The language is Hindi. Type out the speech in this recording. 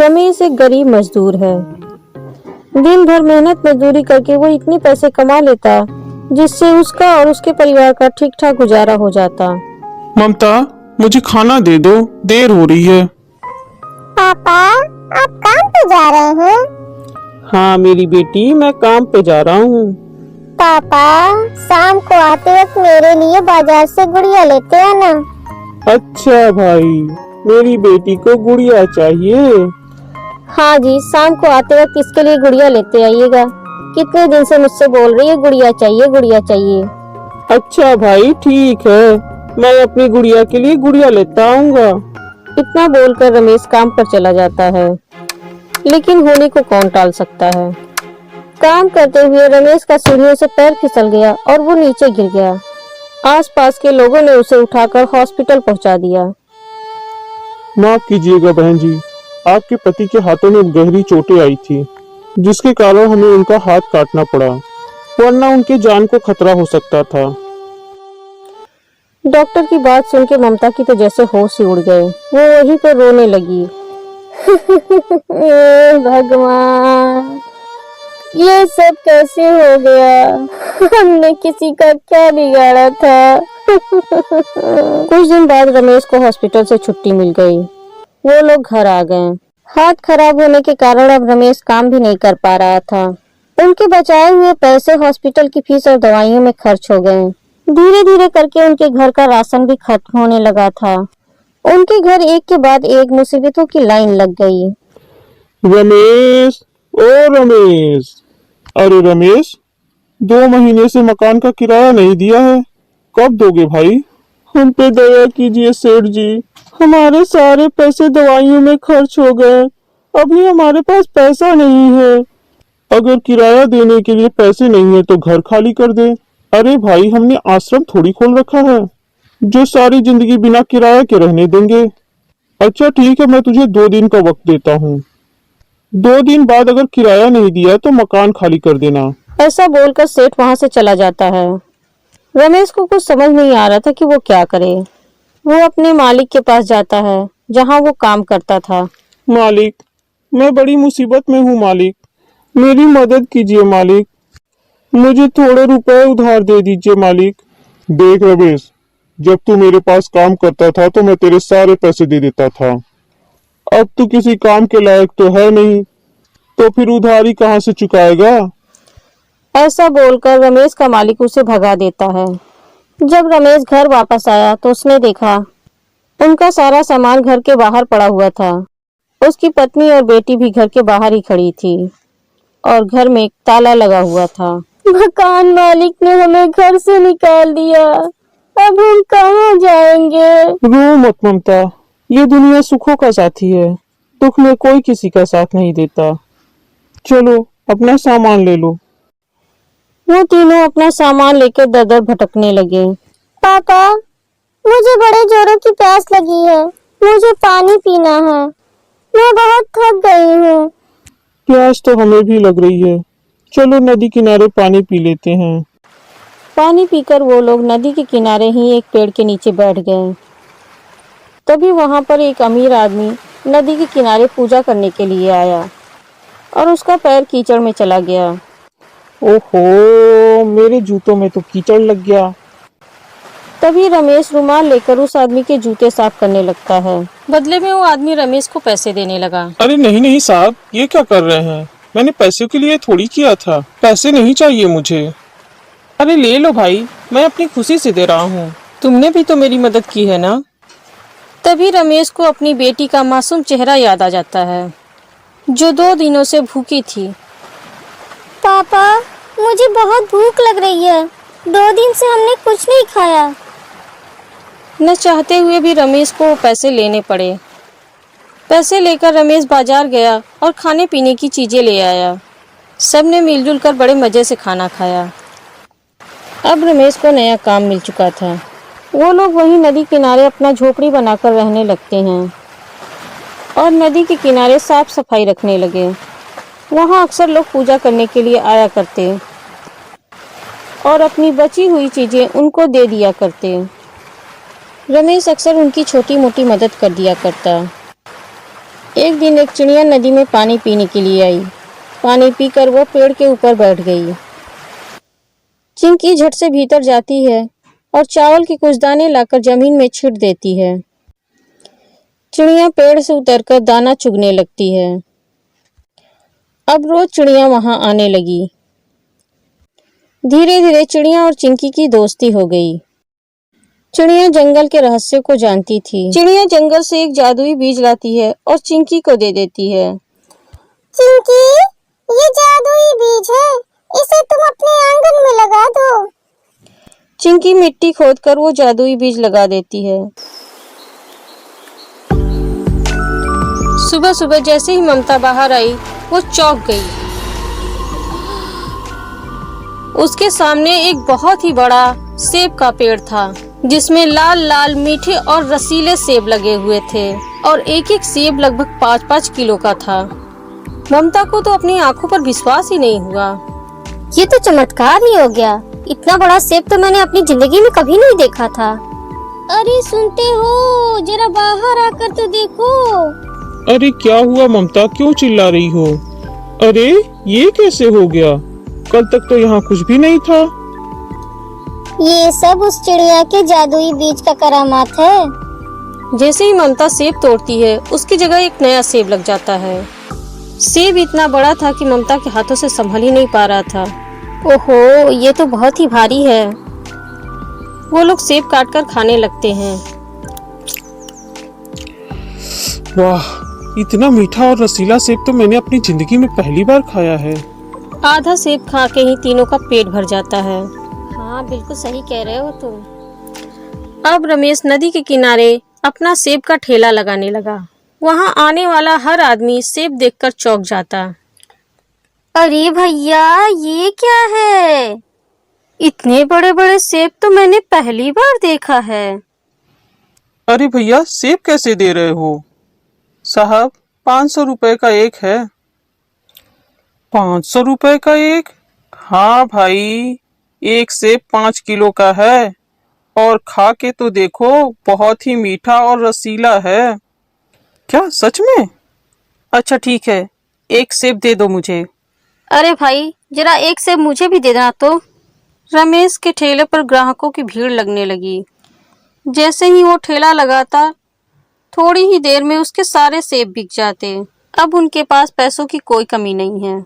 रमेश एक गरीब मजदूर है। दिन भर मेहनत मजदूरी करके वो इतने पैसे कमा लेता जिससे उसका और उसके परिवार का ठीक ठाक गुजारा हो जाता। ममता, मुझे खाना दे दो, देर हो रही है। पापा, आप काम पे जा रहे हैं? हाँ मेरी बेटी, मैं काम पे जा रहा हूँ। पापा, शाम को आते वक्त मेरे लिए बाजार से गुड़िया लेते आना। अच्छा भाई, मेरी बेटी को गुड़िया चाहिए। हाँ जी, शाम को आते वक्त इसके लिए गुड़िया लेते आइएगा। कितने दिन से मुझसे बोल रही है गुड़िया चाहिए गुड़िया चाहिए। अच्छा भाई, ठीक है, मैं अपनी गुड़िया के लिए गुड़िया लेता आऊंगा। इतना बोलकर रमेश काम पर चला जाता है, लेकिन होने को कौन टाल सकता है। काम करते हुए रमेश का सीढ़ियों से पैर फिसल गया और वो नीचे गिर गया। आसपास के लोगों ने उसे उठाकर हॉस्पिटल पहुंचा दिया। माफ कीजिएगा बहन जी, आपके पति के हाथों में गहरी चोटें आई थी, जिसके कारण हमें उनका हाथ काटना पड़ा, वरना उनके जान को खतरा हो सकता था। डॉक्टर की बात सुन के ममता की तो जैसे होश ही उड़ गए। वो वहीं पर रोने लगी। भगवान, ये सब कैसे हो गया? हमने किसी का क्या बिगाड़ा था? कुछ दिन बाद रमेश को हॉस्पिटल से छुट्टी मिल गई। वो लोग घर आ गए। हाथ खराब होने के कारण अब रमेश काम भी नहीं कर पा रहा था। उनके बचाए हुए पैसे हॉस्पिटल की फीस और दवाइयों में खर्च हो गए। धीरे धीरे करके उनके घर का राशन भी खत्म होने लगा था। उनके घर एक के बाद एक मुसीबतों की लाइन लग गई। रमेश, ओ रमेश, अरे रमेश, 2 महीने से मकान का किराया नहीं दिया है, कब दोगे भाई? हम पे दया कीजिए सेठ जी, हमारे सारे पैसे दवाइयों में खर्च हो गए, अभी हमारे पास पैसा नहीं है। अगर किराया देने के लिए पैसे नहीं है तो घर खाली कर दे। अरे भाई, हमने आश्रम थोड़ी खोल रखा है जो सारी जिंदगी बिना किराया के रहने देंगे। अच्छा ठीक है, मैं तुझे 2 दिन का वक्त देता हूँ। 2 दिन बाद अगर किराया नहीं दिया तो मकान खाली कर देना। ऐसा बोलकर सेठ वहां से चला जाता है। रमेश को कुछ समझ नहीं आ रहा था कि वो क्या करे। वो अपने मालिक के पास जाता है जहां वो काम करता था। मालिक, मैं बड़ी मुसीबत में हूँ मालिक, मेरी मदद कीजिए मालिक, मुझे थोड़े रुपए उधार दे दीजिए मालिक। देख रमेश, जब तू मेरे पास काम करता था तो मैं तेरे सारे पैसे दे देता था। अब तू किसी काम के लायक तो है नहीं, तो फिर उधारी कहाँ से चुकाएगा? ऐसा बोलकर रमेश का मालिक उसे भगा देता है। जब रमेश घर वापस आया तो उसने देखा उनका सारा सामान घर के बाहर पड़ा हुआ था। उसकी पत्नी और बेटी भी घर के बाहर ही खड़ी थी और घर में एक ताला लगा हुआ था। मकान मालिक ने हमें घर से निकाल दिया, अब हम कहाँ जाएंगे? रो मत ममता, ये दुनिया सुखों का साथी है, दुख में कोई किसी का साथ नहीं देता। चलो अपना सामान ले लो। वो तीनों अपना सामान लेकर दर दर भटकने लगे। पापा, मुझे बड़े जोरों की प्यास लगी है, मुझे पानी पीना है, मैं बहुत थक गई हूँ। प्यास तो हमें भी लग रही है, चलो नदी किनारे पानी पी लेते हैं। पानी पीकर वो लोग नदी के किनारे ही एक पेड़ के नीचे बैठ गए। तभी वहां पर एक अमीर आदमी नदी के किनारे पूजा करने के लिए आया और उसका पैर कीचड़ में चला गया। ओहो, मेरे जूतों में तो कीचड़ लग गया। तभी रमेश रुमाल लेकर उस आदमी के जूते साफ करने लगता है। बदले में वो आदमी रमेश को पैसे देने लगा। अरे नहीं नहीं साहब, ये क्या कर रहे हैं? मैंने पैसों के लिए थोड़ी किया था, पैसे नहीं चाहिए मुझे। अरे ले लो भाई, मैं अपनी खुशी से दे रहा हूँ, तुमने भी तो मेरी मदद की है ना। तभी रमेश को अपनी बेटी का मासूम चेहरा याद आ जाता है जो 2 दिनों से भूखी थी। पापा, मुझे बहुत भूख लग रही है, 2 दिन से हमने कुछ नहीं खाया। न चाहते हुए भी रमेश को पैसे लेने पड़े। पैसे लेकर रमेश बाजार गया और खाने पीने की चीजें ले आया। सबने मिलजुल कर बड़े मजे से खाना खाया। अब रमेश को नया काम मिल चुका था। वो लोग वहीं नदी किनारे अपना झोपड़ी बनाकर रहने लगते हैं और नदी के किनारे साफ सफाई रखने लगे। वहाँ अक्सर लोग पूजा करने के लिए आया करते और अपनी बची हुई चीजें उनको दे दिया करते। रमेश अक्सर उनकी छोटी मोटी मदद कर दिया करता। एक दिन एक चिड़िया नदी में पानी पीने के लिए आई। पानी पीकर वो पेड़ के ऊपर बैठ गई। चिंकी झट से भीतर जाती है और चावल के कुछ दाने लाकर जमीन में छिट देती है। चिड़िया पेड़ से उतरकर दाना चुगने लगती है। अब रोज चिड़िया वहां आने लगी। धीरे धीरे चिड़िया और चिंकी की दोस्ती हो गई। चिड़िया जंगल के रहस्य को जानती थी। चिड़िया जंगल से एक जादुई बीज लाती है और चिंकी को दे देती है। चिंकी, ये जादुई बीज है, इसे तुम अपने आंगन में लगा दो। चिंकी मिट्टी खोदकर वो जादुई बीज लगा देती है। सुबह सुबह जैसे ही ममता बाहर आई, वो चौंक गई। उसके सामने एक बहुत ही बड़ा सेब का पेड़ था, जिसमें लाल लाल मीठे और रसीले सेब लगे हुए थे और एक एक सेब लगभग 5-5 किलो का था। ममता को तो अपनी आंखों पर विश्वास ही नहीं हुआ। ये तो चमत्कार ही हो गया। इतना बड़ा सेब तो मैंने अपनी जिंदगी में कभी नहीं देखा था। अरे सुनते हो, जरा बाहर आकर तो देखो। अरे क्या हुआ ममता, क्यों चिल्ला रही हो? अरे ये कैसे हो गया? कल तक तो यहाँ कुछ भी नहीं था। ये सब उस चिड़िया के जादुई बीज का करामात है। जैसे ही ममता सेब तोड़ती है, उसकी जगह एक नया सेब लग जाता है। सेब इतना बड़ा था कि ममता के हाथों से संभल ही नहीं पा रहा था। ओहो, ये तो बहुत ही भारी है। वो लोग सेब काटकर खाने लगते हैं। वाह, इतना मीठा और रसीला सेब तो मैंने अपनी जिंदगी में पहली बार खाया है। आधा सेब खा के ही तीनों का पेट भर जाता है। हाँ, बिल्कुल सही कह रहे हो तुम। अब रमेश नदी के किनारे अपना सेब का ठेला लगाने लगा। वहाँ आने वाला हर आदमी सेब देखकर चौंक जाता। अरे भैया, ये क्या है? इतने बड़े बड़े सेब तो मैंने पहली बार देखा है। अरे भैया, सेब कैसे दे रहे हो? साहब, 500 रुपए का एक है। 500 रुपए का एक? हाँ भाई, एक सेब 5 किलो का है और खा के तो देखो, बहुत ही मीठा और रसीला है। क्या सच में? अच्छा ठीक है, एक सेब दे दो मुझे। अरे भाई, जरा एक सेब मुझे भी दे देना तो। रमेश के ठेले पर ग्राहकों की भीड़ लगने लगी। जैसे ही वो ठेला लगाता, थोड़ी ही देर में उसके सारे सेब बिक जाते। अब उनके पास पैसों की कोई कमी नहीं है।